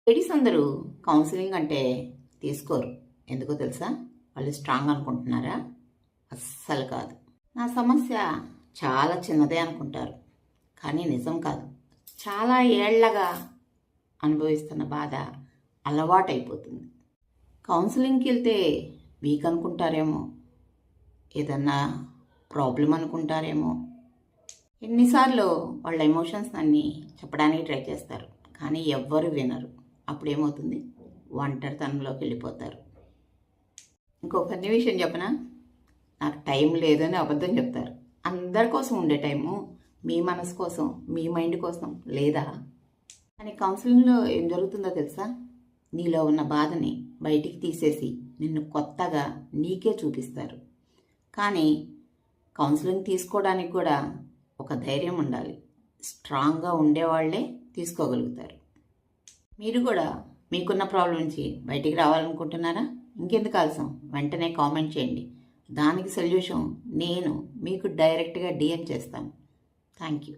Ladies అందరూ counselling అంటే తీసుకోరు. ఎందుకో తెలుసా? వాళ్ళు స్ట్రాంగ్ అనుకుంటున్నారా? అస్సలు కాదు. నా సమస్య చాలా చిన్నదే అనుకుంటారు, కానీ నిజం కాదు. చాలా ఏళ్లగా అనుభవిస్తున్న బాధ అలవాటైపోతుంది. కౌన్సిలింగ్కి వెళ్తే వీక్ అనుకుంటారేమో, ఏదన్నా ప్రాబ్లం అనుకుంటారేమో. ఎన్నిసార్లు వాళ్ళ ఎమోషన్స్ అన్నీ చెప్పడానికి ట్రై చేస్తారు, కానీ ఎవ్వరు వినరు. అప్పుడేమవుతుంది? ఒంటరితనంలోకి వెళ్ళిపోతారు. ఇంకొక అన్ని విషయం చెప్పనా? నాకు టైం లేదని అబద్ధం చెప్తారు. అందరి కోసం ఉండే టైము మీ మనసు కోసం, మీ మైండ్ కోసం లేదా? కానీ కౌన్సిలింగ్లో ఏం జరుగుతుందో తెలుసా? నీలో ఉన్న బాధని బయటికి తీసేసి నిన్ను కొత్తగా నీకే చూపిస్తారు. కానీ కౌన్సిలింగ్ తీసుకోవడానికి కూడా ఒక ధైర్యం ఉండాలి. స్ట్రాంగ్గా ఉండేవాళ్లే తీసుకోగలుగుతారు. మీరు కూడా మీకున్న ప్రాబ్లం నుంచి బయటికి రావాలనుకుంటున్నారా? ఇంకెందుకు ఆలస్యం? వెంటనే కామెంట్ చేయండి. దానికి సొల్యూషన్ నేను మీకు డైరెక్ట్గా డిఎం చేస్తాను. Thank you.